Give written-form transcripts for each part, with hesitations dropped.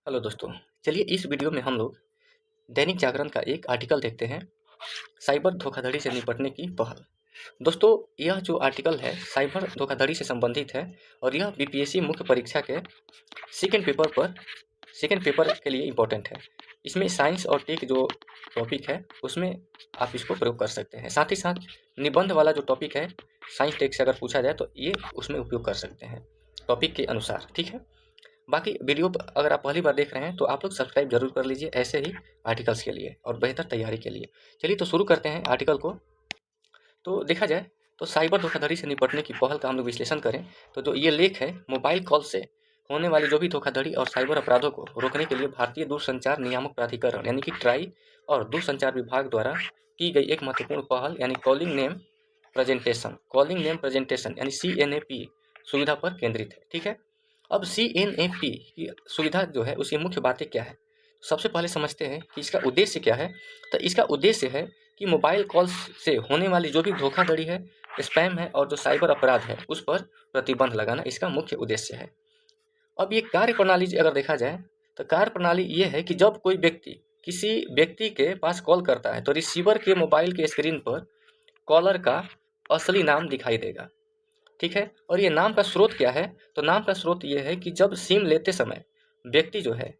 Hello दोस्तों, चलिए इस वीडियो में हम लोग दैनिक जागरण का एक आर्टिकल देखते हैं, साइबर धोखाधड़ी से निपटने की पहल। दोस्तों, यह जो आर्टिकल है साइबर धोखाधड़ी से संबंधित है और यह बीपीएससी मुख्य परीक्षा के सेकेंड पेपर के लिए इम्पोर्टेंट है। इसमें साइंस और टेक जो टॉपिक है उसमें आप इसको प्रयोग कर सकते हैं। साथ ही साथ निबंध वाला जो टॉपिक है साइंस टेक से अगर पूछा जाए तो ये उसमें उपयोग कर सकते हैं टॉपिक के अनुसार, ठीक है। बाकी वीडियो अगर आप पहली बार देख रहे हैं तो आप लोग सब्सक्राइब जरूर कर लीजिए ऐसे ही आर्टिकल्स के लिए और बेहतर तैयारी के लिए। चलिए तो शुरू करते हैं आर्टिकल को। तो देखा जाए तो साइबर धोखाधड़ी से निपटने की पहल का हम लोग विश्लेषण करें तो जो ये लेख है, मोबाइल कॉल से होने वाली जो भी धोखाधड़ी और साइबर अपराधों को रोकने के लिए भारतीय दूरसंचार नियामक प्राधिकरण यानी कि ट्राई और दूरसंचार विभाग द्वारा की गई एक महत्वपूर्ण पहल यानी कॉलिंग नेम प्रेजेंटेशन यानी CNAP सुविधा पर केंद्रित है, ठीक है। अब CNAP की सुविधा जो है उसकी मुख्य बातें क्या है, सबसे पहले समझते हैं कि इसका उद्देश्य क्या है। तो इसका उद्देश्य है कि मोबाइल कॉल से होने वाली जो भी धोखाधड़ी है, स्पैम है और जो साइबर अपराध है उस पर प्रतिबंध लगाना इसका मुख्य उद्देश्य है। अब ये कार्य प्रणाली अगर देखा जाए तो कार्य प्रणाली ये है कि जब कोई व्यक्ति किसी व्यक्ति के पास कॉल करता है तो रिसीवर के मोबाइल के स्क्रीन पर कॉलर का असली नाम दिखाई देगा, ठीक है। और ये नाम का स्रोत क्या है, तो नाम का स्रोत ये है कि जब सिम लेते समय व्यक्ति जो है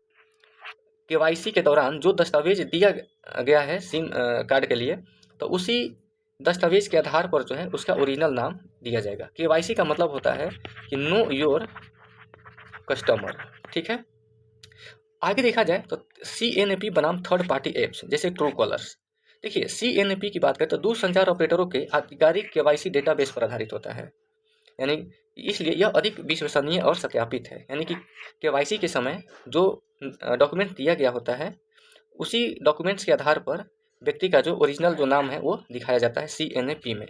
KYC के दौरान जो दस्तावेज दिया गया है सिम कार्ड के लिए, तो उसी दस्तावेज के आधार पर जो है उसका ओरिजिनल नाम दिया जाएगा। KYC का मतलब होता है कि नो योर कस्टमर, ठीक है। आगे देखा जाए तो CNAP बनाम थर्ड पार्टी एप्स जैसे ट्रू कॉलर्स। देखिए CNAP की बात करें तो दूरसंचार ऑपरेटरों के आधिकारिक KYC डेटाबेस पर आधारित होता है, यानी इसलिए यह अधिक विश्वसनीय और सत्यापित है। यानी कि KYC के समय जो डॉक्यूमेंट दिया गया होता है उसी डॉक्यूमेंट्स के आधार पर व्यक्ति का जो ओरिजिनल जो नाम है वो दिखाया जाता है CNAP में।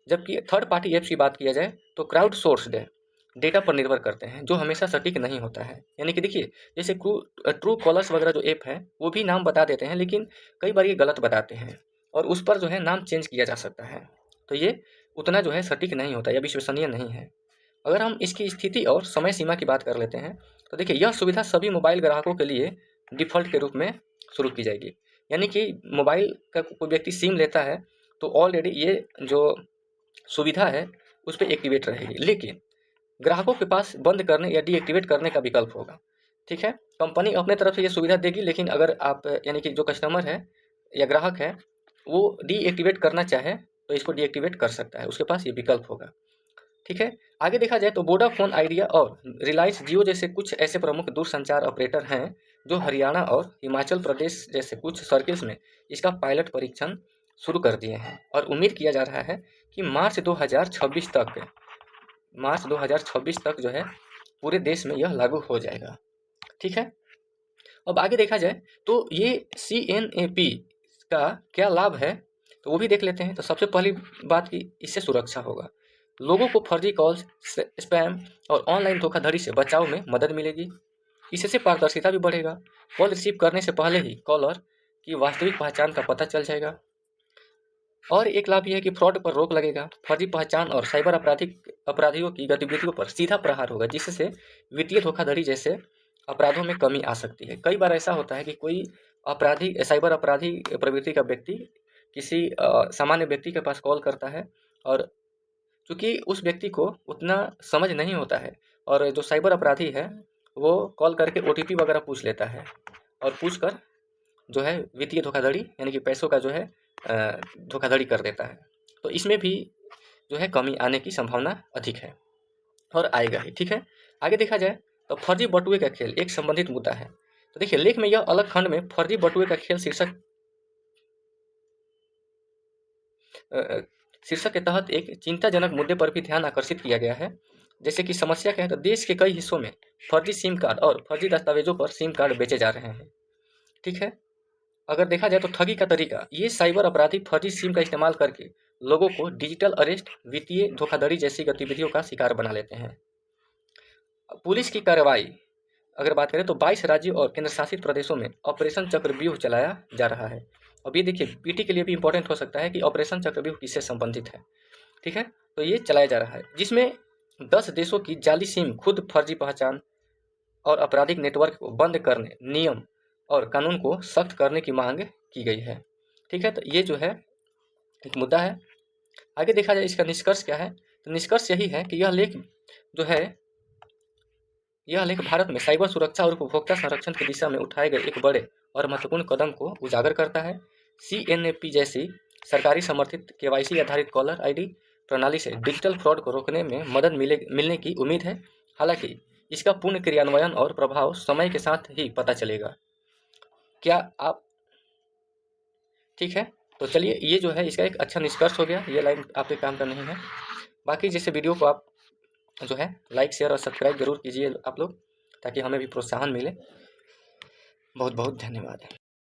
जबकि थर्ड पार्टी एप्स की बात किया जाए तो क्राउड सोर्स्ड डेटा पर निर्भर करते हैं जो हमेशा सटीक नहीं होता है। यानी कि देखिए जैसे ट्रू कॉलर्स वगैरह जो ऐप है वो भी नाम बता देते हैं लेकिन कई बार ये गलत बताते हैं और उस पर जो है नाम चेंज किया जा सकता है, तो ये उतना जो है सटीक नहीं होता या विश्वसनीय नहीं है। अगर हम इसकी स्थिति और समय सीमा की बात कर लेते हैं तो देखिए यह सुविधा सभी मोबाइल ग्राहकों के लिए डिफ़ॉल्ट के रूप में शुरू की जाएगी। यानी कि मोबाइल का कोई व्यक्ति सिम लेता है तो ऑलरेडी ये जो सुविधा है उस पर एक्टिवेट रहेगी, लेकिन ग्राहकों के पास बंद करने या डीएक्टिवेट करने का विकल्प होगा, ठीक है। कंपनी अपने तरफ से ये सुविधा देगी लेकिन अगर आप यानी कि जो कस्टमर है या ग्राहक है वो डीएक्टिवेट करना चाहे तो इसको डीएक्टिवेट कर सकता है, उसके पास ये विकल्प होगा, ठीक है। आगे देखा जाए तो वोडाफोन आइडिया और रिलायंस जियो जैसे कुछ ऐसे प्रमुख दूरसंचार ऑपरेटर हैं जो हरियाणा और हिमाचल प्रदेश जैसे कुछ सर्किल्स में इसका पायलट परीक्षण शुरू कर दिए हैं और उम्मीद किया जा रहा है कि मार्च 2026 तक जो है पूरे देश में यह लागू हो जाएगा, ठीक है। अब आगे देखा जाए तो ये CNAP का क्या लाभ है तो वो भी देख लेते हैं। तो सबसे पहली बात कि इससे सुरक्षा होगा, लोगों को फर्जी कॉल्स, स्पैम और ऑनलाइन धोखाधड़ी से बचाव में मदद मिलेगी। इससे पारदर्शिता भी बढ़ेगा, कॉल रिसीव करने से पहले ही कॉलर की वास्तविक पहचान का पता चल जाएगा। और एक लाभ यह है कि फ्रॉड पर रोक लगेगा, फर्जी पहचान और साइबर अपराधियों की गतिविधियों पर सीधा प्रहार होगा जिससे वित्तीय धोखाधड़ी जैसे अपराधों में कमी आ सकती है। कई बार ऐसा होता है कि कोई साइबर अपराधी प्रवृत्ति का व्यक्ति किसी सामान्य व्यक्ति के पास कॉल करता है और चूँकि उस व्यक्ति को उतना समझ नहीं होता है और जो साइबर अपराधी है वो कॉल करके OTP वगैरह पूछ लेता है और पूछ कर जो है वित्तीय धोखाधड़ी यानी कि पैसों का जो है धोखाधड़ी कर देता है। तो इसमें भी जो है कमी आने की संभावना अधिक है और आएगा ही, ठीक है। आगे देखा जाए तो फर्जी बटुए का खेल एक संबंधित मुद्दा है। तो देखिए लेख में यह अलग खंड में फर्जी बटुए का खेल शीर्षक के तहत एक चिंताजनक मुद्दे पर भी ध्यान आकर्षित किया गया है। जैसे कि समस्या क्या है तो देश के कई हिस्सों में फर्जी सिम कार्ड और फर्जी दस्तावेजों पर सिम कार्ड बेचे जा रहे हैं, ठीक है। अगर देखा जाए तो ठगी का तरीका, ये साइबर अपराधी फर्जी सिम का इस्तेमाल करके लोगों को डिजिटल अरेस्ट, वित्तीय धोखाधड़ी जैसी गतिविधियों का शिकार बना लेते हैं। पुलिस की कार्रवाई अगर बात करें तो 22 राज्यों और केंद्र शासित प्रदेशों में ऑपरेशन चक्रव्यूह चलाया जा रहा है। अब ये देखिए पीटी के लिए भी इंपॉर्टेंट हो सकता है कि ऑपरेशन चक्रव्यूह किससे संबंधित है, ठीक है। तो ये चलाया जा रहा है जिसमें 10 देशों की जाली सिम खुद फर्जी पहचान और आपराधिक नेटवर्क को बंद करने, नियम और कानून को सख्त करने की मांग की गई है। ठीक है, तो ये जो है एक मुद्दा है। आगे देखा जाए इसका निष्कर्ष क्या है, तो निष्कर्ष यही है कि यह लेख भारत में साइबर सुरक्षा और उपभोक्ता संरक्षण की दिशा में उठाए गए एक बड़े और महत्वपूर्ण कदम को उजागर करता है। CNAP जैसी सरकारी समर्थित KYC आधारित कॉलर ID प्रणाली से डिजिटल फ्रॉड को रोकने में मदद मिलने की उम्मीद है। हालांकि इसका पूर्ण क्रियान्वयन और प्रभाव समय के साथ ही पता चलेगा। क्या आप ठीक है, तो चलिए ये जो है इसका एक अच्छा निष्कर्ष हो गया। ये लाइन आपके काम का नहीं है। बाकी जैसे वीडियो को आप जो है लाइक शेयर और सब्सक्राइब जरूर कीजिए आप लोग, ताकि हमें भी प्रोत्साहन मिले। बहुत बहुत धन्यवाद।